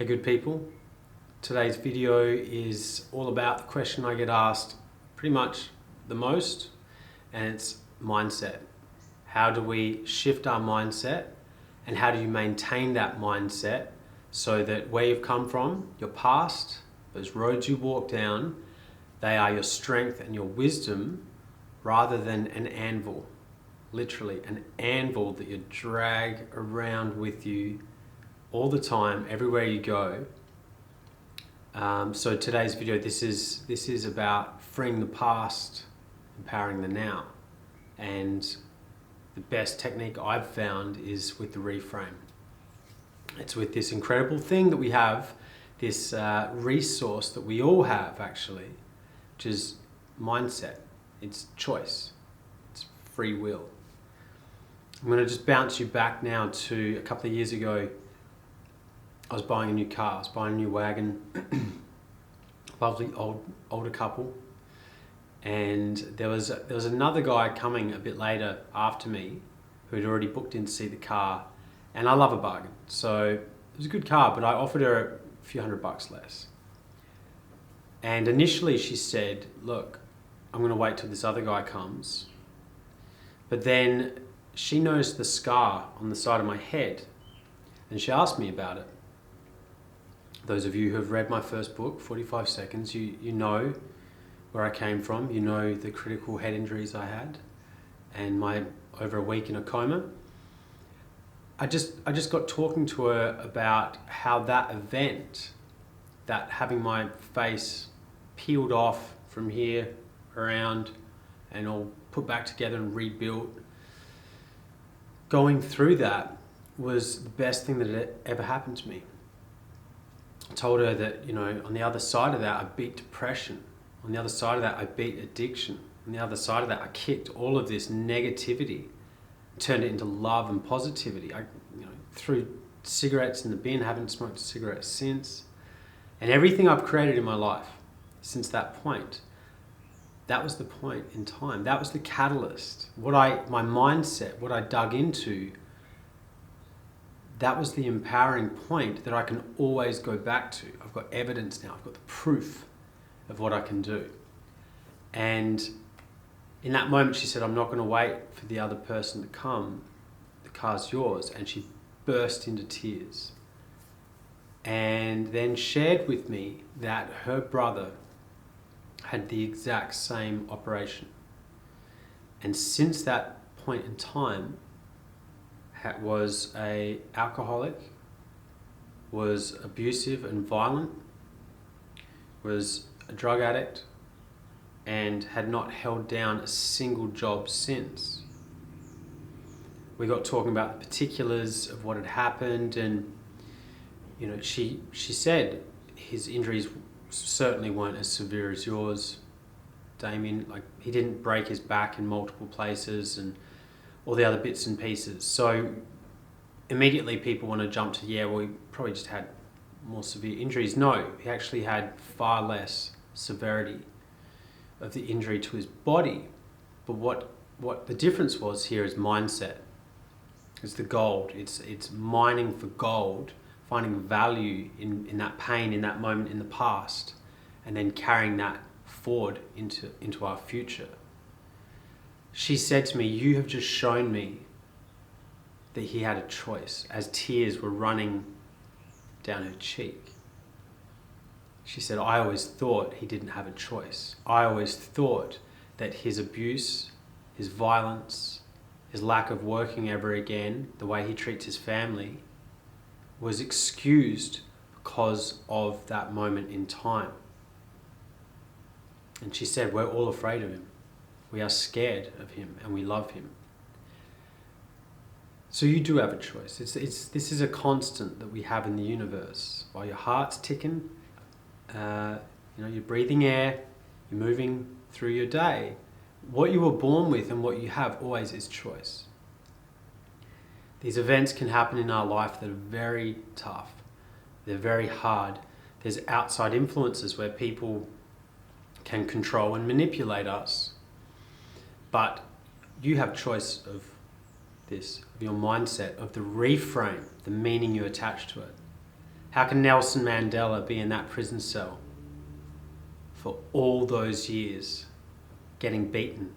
Hey good people, today's video is all about the question I get asked pretty much the most, and it's mindset. How do we shift our mindset and how do you maintain that mindset so that where you've come from, your past, those roads you walk down, they are your strength and your wisdom rather than an anvil, literally an anvil that you drag around with you all the time, everywhere you go. So today's video, this is about freeing the past, empowering the now. And the best technique I've found is with the reframe. It's with this incredible thing that we have, this resource that we all have actually, which is mindset. It's choice. It's free will. I'm going to just bounce you back now to a couple of years ago. I was buying a new car, I was buying a new wagon, lovely older couple, and there was another guy coming a bit later after me who had already booked in to see the car, and I love a bargain, so it was a good car, but I offered her a few $100 less. And initially she said, look, I'm going to wait till this other guy comes, but then she noticed the scar on the side of my head, and she asked me about it. Those of you who have read my first book, 45 Seconds, you know where I came from. You know the critical head injuries I had and my over a week in a coma. I just got talking to her about how that event, that having my face peeled off from here around and all put back together and rebuilt, going through that was the best thing that had ever happened to me. I told her that, you know, on the other side of that, I beat depression. On the other side of that, I beat addiction. On the other side of that, I kicked all of this negativity, turned it into love and positivity. I threw cigarettes in the bin, haven't smoked a cigarette since. And everything I've created in my life since that point, that was the point in time. That was the catalyst. My mindset, what I dug into, that was the empowering point that I can always go back to. I've got evidence now. I've got the proof of what I can do. And in that moment, she said, I'm not going to wait for the other person to come. The car's yours. And she burst into tears. And then shared with me that her brother had the exact same operation. And since that point in time, was a alcoholic, was abusive and violent, was a drug addict, and had not held down a single job since. We got talking about the particulars of what had happened, and she said his injuries certainly weren't as severe as yours, Damien. Like, he didn't break his back in multiple places and all the other bits and pieces. So immediately people want to jump to, yeah, well, he probably just had more severe injuries. No, he actually had far less severity of the injury to his body. But what the difference was here is mindset. It's the gold. It's mining for gold, finding value in that pain, in that moment in the past, and then carrying that forward into our future. She said to me, you have just shown me that he had a choice, as tears were running down her cheek. She said, I always thought he didn't have a choice. I always thought that his abuse, his violence, his lack of working ever again, the way he treats his family, was excused because of that moment in time. And she said, we're all afraid of him. We are scared of him and we love him. So you do have a choice. This is a constant that we have in the universe. While your heart's ticking, you're breathing air, you're moving through your day. What you were born with and what you have always is choice. These events can happen in our life that are very tough. They're very hard. There's outside influences where people can control and manipulate us. But you have choice of this, of your mindset, of the reframe, the meaning you attach to it. How can Nelson Mandela be in that prison cell for all those years, getting beaten?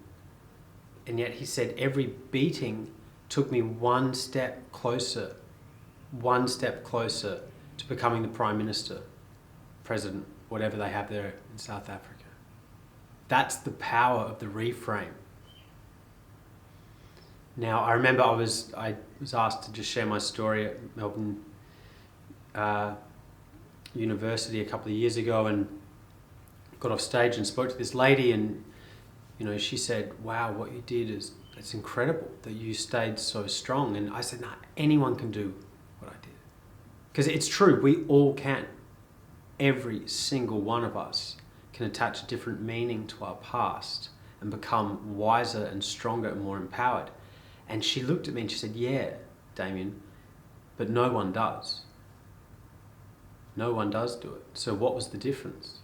And yet he said every beating took me one step closer to becoming the Prime Minister, President, whatever they have there in South Africa. That's the power of the reframe. Now, I remember I was asked to just share my story at Melbourne University a couple of years ago, and got off stage and spoke to this lady, and she said, "Wow, what you did it's incredible that you stayed so strong." And I said, "Nah, anyone can do what I did." Because it's true, we all can. Every single one of us can attach a different meaning to our past and become wiser and stronger and more empowered. And she looked at me and she said, "Yeah, Damien, but no one does. No one does do it. So what was the difference?"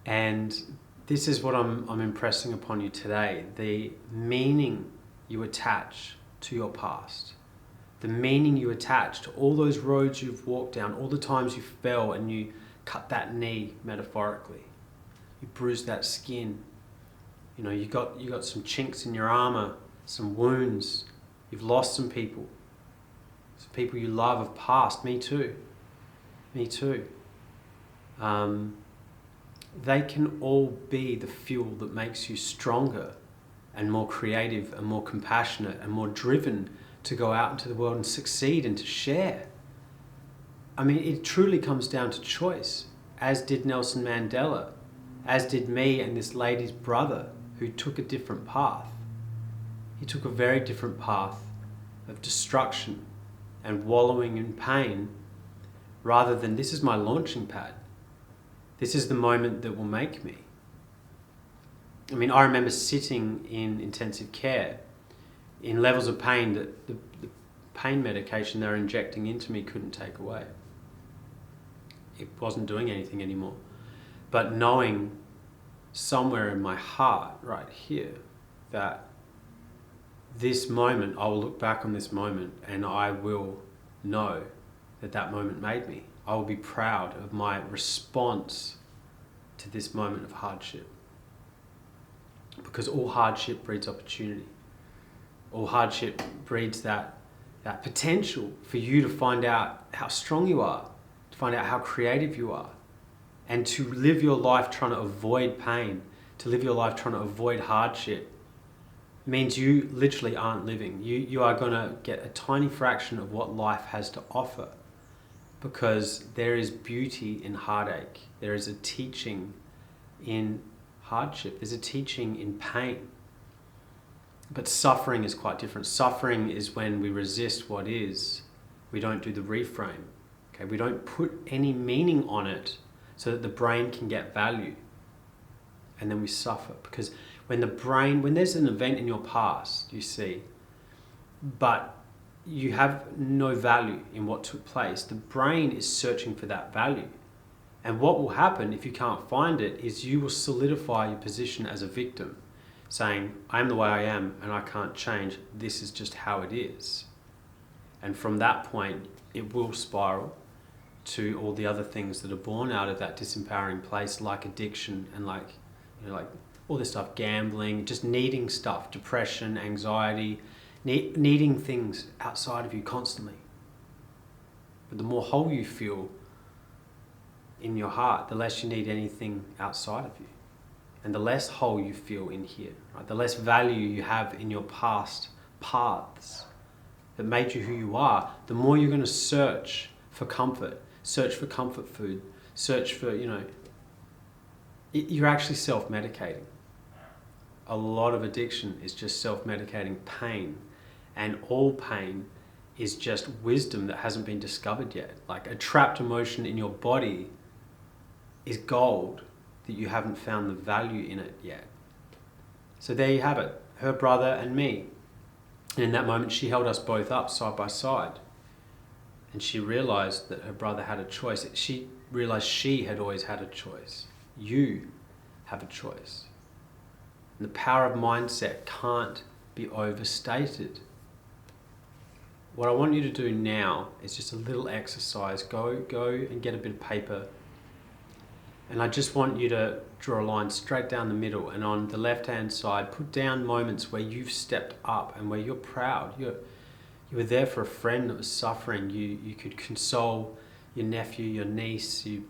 And this is what I'm impressing upon you today. The meaning you attach to your past, the meaning you attach to all those roads you've walked down, all the times you fell and you cut that knee, metaphorically, you bruised that skin, you got some chinks in your armor, some wounds, you've lost some people you love have passed. Me too. They can all be the fuel that makes you stronger and more creative and more compassionate and more driven to go out into the world and succeed and to share. I mean, it truly comes down to choice, as did Nelson Mandela, as did me and this lady's brother, who took a different path. He took a very different path of destruction and wallowing in pain, rather than, this is my launching pad. This is the moment that will make me. I mean, I remember sitting in intensive care in levels of pain that the pain medication they were injecting into me couldn't take away. It wasn't doing anything anymore. But knowing somewhere in my heart, right here, that this moment, I will look back on this moment and I will know that that moment made me. I will be proud of my response to this moment of hardship. Because all hardship breeds opportunity. All hardship breeds that potential for you to find out how strong you are, to find out how creative you are, and to live your life trying to avoid pain, to live your life trying to avoid hardship, means you literally aren't living. You are going to get a tiny fraction of what life has to offer, because there is beauty in heartache. There is a teaching in hardship. There's a teaching in pain. But suffering is quite different. Suffering is when we resist what is. We don't do the reframe. Okay? We don't put any meaning on it so that the brain can get value. And then we suffer. Because when there's an event in your past, you see, but you have no value in what took place, the brain is searching for that value. And what will happen if you can't find it is you will solidify your position as a victim, saying, I am the way I am and I can't change. This is just how it is. And from that point, it will spiral to all the other things that are born out of that disempowering place, like addiction and like all this stuff, gambling, just needing stuff, depression, anxiety, needing things outside of you constantly. But the more whole you feel in your heart, the less you need anything outside of you. And the less whole you feel in here, right? The less value you have in your past paths that made you who you are, the more you're going to search for comfort food, search for, you're actually self-medicating. A lot of addiction is just self-medicating pain, and all pain is just wisdom that hasn't been discovered yet. Like a trapped emotion in your body is gold that you haven't found the value in it yet. So there you have it, her brother and me. And in that moment, she held us both up side by side. And she realized that her brother had a choice. She realized she had always had a choice. You have a choice. And the power of mindset can't be overstated. what I want you to do now is just a little exercise. Go and get a bit of paper. And I just want you to draw a line straight down the middle, and on the left-hand side, put down moments where you've stepped up and where you're proud. You were there for a friend that was suffering. You could console your nephew, your niece. You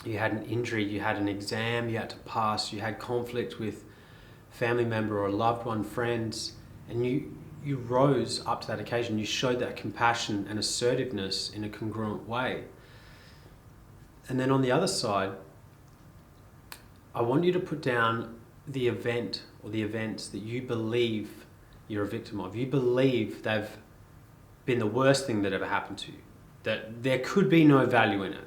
had an injury, you had an exam you had to pass, you had conflict with a family member or a loved one, friends, and you rose up to that occasion. You showed that compassion and assertiveness in a congruent way. And then on the other side, I want you to put down the event or the events that you believe you're a victim of. You believe they've been the worst thing that ever happened to you, that there could be no value in it.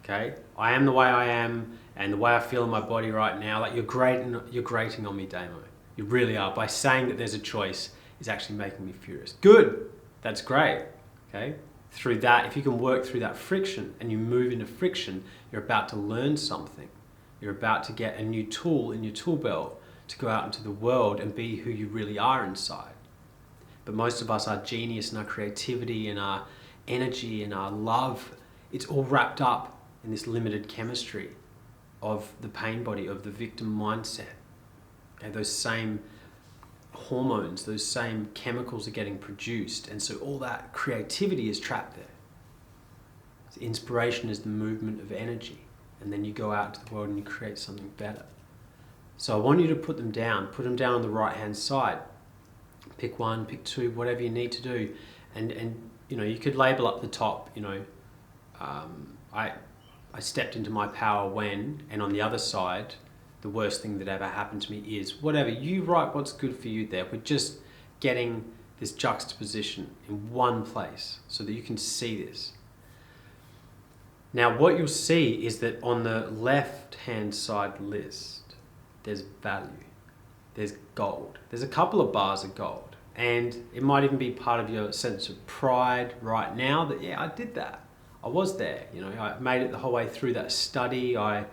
Okay? I am the way I am, and the way I feel in my body right now, like you're grating on me, Damo. You really are. By saying that there's a choice is actually making me furious. Good. That's great. Okay? Through that, if you can work through that friction and you move into friction, you're about to learn something. You're about to get a new tool in your tool belt to go out into the world and be who you really are inside. But most of us, our genius and our creativity and our energy and our love, it's all wrapped up in this limited chemistry of the pain body, of the victim mindset. Okay, those same hormones, those same chemicals are getting produced, and so all that creativity is trapped there. So inspiration is the movement of energy, and then you go out into the world and you create something better. So I want you to put them down on the right hand side. Pick one, pick two, whatever you need to do, and you know, you could label up the top, you know, I stepped into my power when, and on the other side, the worst thing that ever happened to me is, whatever. You write what's good for you there. We're just getting this juxtaposition in one place so that you can see this. Now, what you'll see is that on the left-hand side list, there's value, there's gold. There's a couple of bars of gold, and it might even be part of your sense of pride right now that, yeah, I did that. I was there, you know, I made it the whole way through that study. I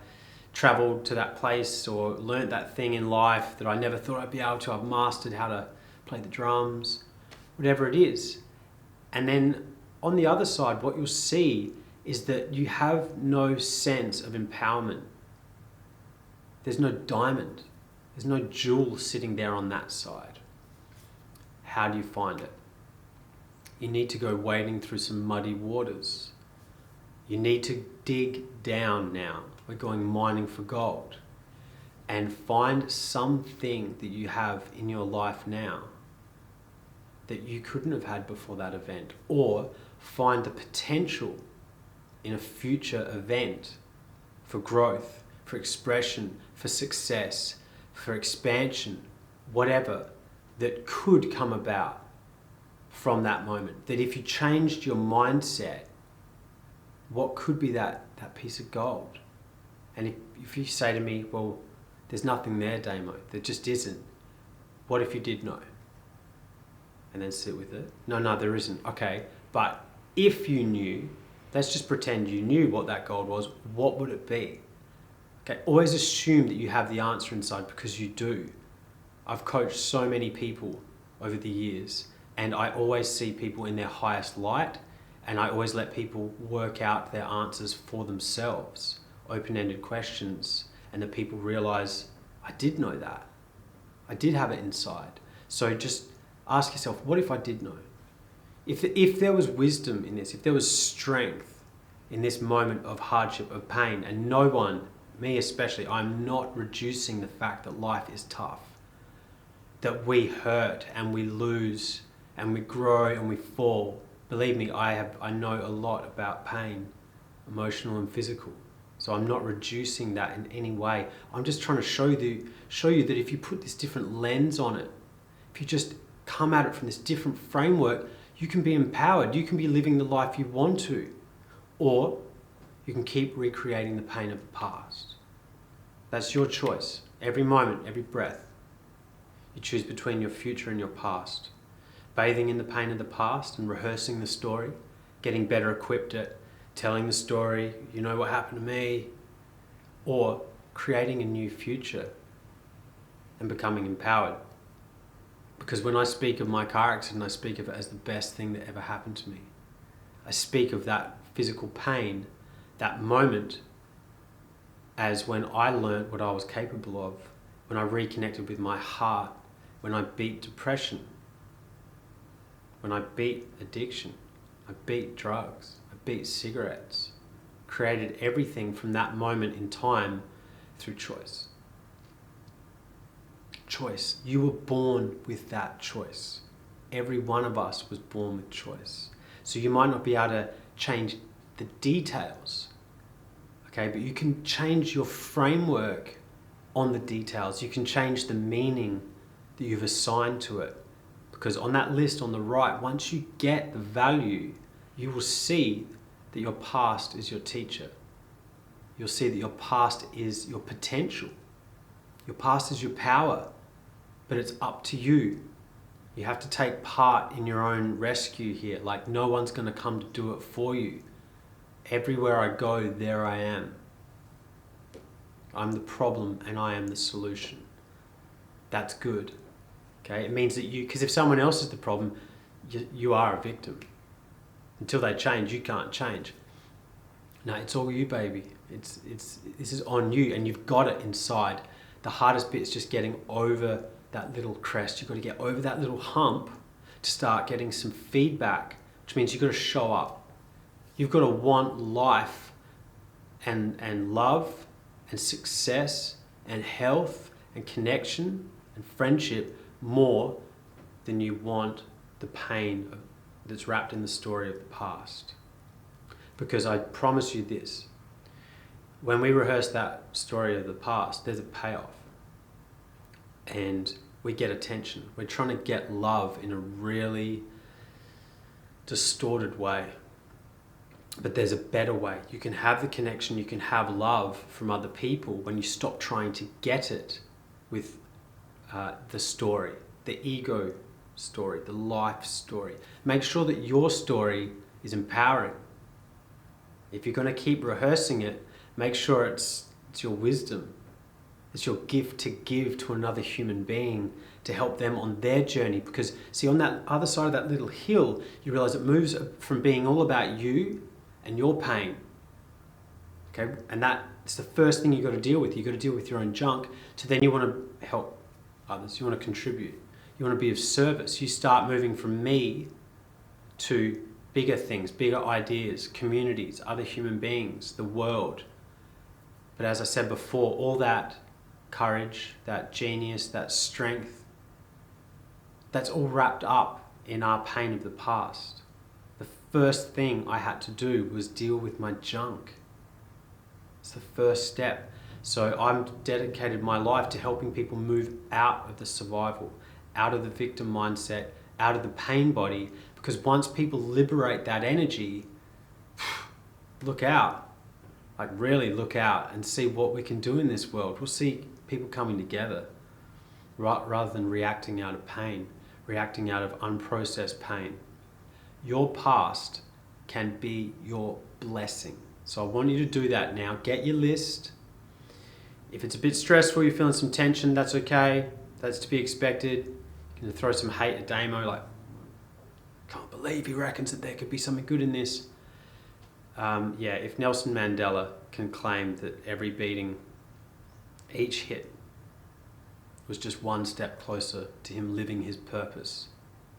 traveled to that place or learnt that thing in life that I never thought I'd be able to. I've mastered how to play the drums, whatever it is. And then on the other side, what you'll see is that you have no sense of empowerment. There's no diamond. There's no jewel sitting there on that side. How do you find it? You need to go wading through some muddy waters. You need to dig down now. We're going mining for gold. And find something that you have in your life now that you couldn't have had before that event. Or find the potential in a future event for growth, for expression, for success, for expansion, whatever, that could come about from that moment. That if you changed your mindset, what could be that piece of gold? And if you say to me, well, there's nothing there, Damo, there just isn't. What if you did know? And then sit with it. No, there isn't. Okay, but if you knew, let's just pretend you knew what that gold was, what would it be? Okay, always assume that you have the answer inside, because you do. I've coached so many people over the years, and I always see people in their highest light, and I always let people work out their answers for themselves, open-ended questions, and the people realize, I did know that. I did have it inside. So just ask yourself, what if I did know? If there was wisdom in this, if there was strength in this moment of hardship, of pain, and no one, me especially, I'm not reducing the fact that life is tough, that we hurt and we lose and we grow and we fall. Believe me, I know a lot about pain, emotional and physical. So I'm not reducing that in any way. I'm just trying to show you that if you put this different lens on it, if you just come at it from this different framework, you can be empowered. You can be living the life you want to. Or you can keep recreating the pain of the past. That's your choice. Every moment, every breath. You choose between your future and your past. Bathing in the pain of the past and rehearsing the story, getting better equipped at telling the story, you know what happened to me, or creating a new future and becoming empowered. Because when I speak of my car accident, I speak of it as the best thing that ever happened to me. I speak of that physical pain, that moment, as when I learned what I was capable of, when I reconnected with my heart, when I beat depression, when I beat addiction, I beat drugs, I beat cigarettes, created everything from that moment in time through choice. Choice. You were born with that choice. Every one of us was born with choice. So you might not be able to change the details, okay, but you can change your framework on the details. You can change the meaning that you've assigned to it. Because on that list on the right, once you get the value, you will see that your past is your teacher. You'll see that your past is your potential. Your past is your power, but it's up to you. You have to take part in your own rescue here. Like, no one's going to come to do it for you. Everywhere I go, there I am. I'm the problem and I am the solution. That's good. Okay? It means that because if someone else is the problem, you are a victim. Until they change, you can't change. No, it's all you, baby. This is on you, and you've got it inside. The hardest bit is just getting over that little crest. You've got to get over that little hump to start getting some feedback, which means you've got to show up. You've got to want life and love and success and health and connection and friendship more than you want the pain that's wrapped in the story of the past. Because I promise you this, when we rehearse that story of the past, there's a payoff. And we get attention. We're trying to get love in a really distorted way. But there's a better way. You can have the connection, you can have love from other people when you stop trying to get it with the story, the ego story, the life story. Make sure that your story is empowering. If you're going to keep rehearsing it, make sure it's your wisdom. It's your gift to give to another human being to help them on their journey. Because, see, on that other side of that little hill, you realize it moves from being all about you and your pain. Okay? And that's the first thing you've got to deal with. You've got to deal with your own junk. So then you want to help others. You want to contribute. You want to be of service. You start moving from me to bigger things, bigger ideas, communities, other human beings, the world. But as I said before, all that courage, that genius, that strength, that's all wrapped up in our pain of the past. The first thing I had to do was deal with my junk. It's the first step. So I've dedicated my life to helping people move out of the survival, out of the victim mindset, out of the pain body, because once people liberate that energy, look out. Like, really look out and see what we can do in this world. We'll see people coming together rather than reacting out of pain, reacting out of unprocessed pain. Your past can be your blessing. So I want you to do that now. Get your list. If it's a bit stressful, you're feeling some tension, that's okay. That's to be expected. You can throw some hate at Damo, like, can't believe he reckons that there could be something good in this. If Nelson Mandela can claim that every beating, each hit, was just one step closer to him living his purpose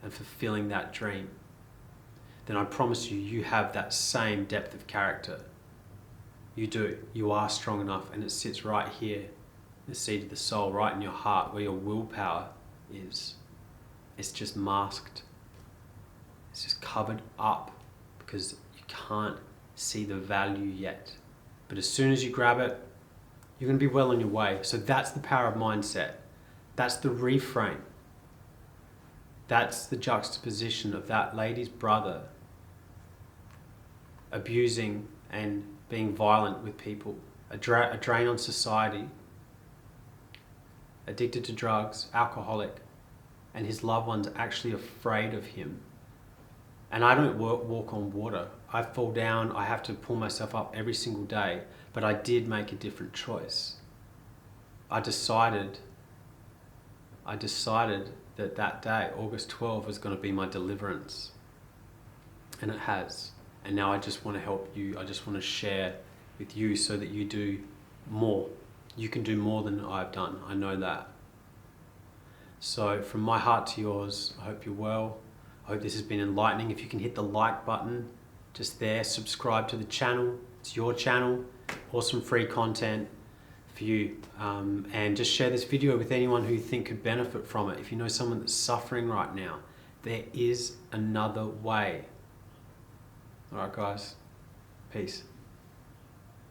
and fulfilling that dream, then I promise you, you have that same depth of character. You do. You are strong enough, and it sits right here, the seat of the soul, right in your heart, where your willpower is. It's just masked. It's just covered up because you can't see the value yet. But as soon as you grab it, you're going to be well on your way. So that's the power of mindset. That's the reframe. That's the juxtaposition of that lady's brother abusing and being violent with people, a drain on society, addicted to drugs, alcoholic, and his loved ones actually afraid of him. And I don't walk on water. I fall down, I have to pull myself up every single day, but I did make a different choice. I decided I decided that that day, August 12th, was going to be my deliverance. And it has. And now I just want to help you. I just want to share with you so that you do more. You can do more than I've done. I know that. So from my heart to yours, I hope you're well. I hope this has been enlightening. If you can hit the like button just there, subscribe to the channel. It's your channel. Awesome free content for you. And just share this video with anyone who you think could benefit from it. If you know someone that's suffering right now, there is another way. All right, guys. Peace.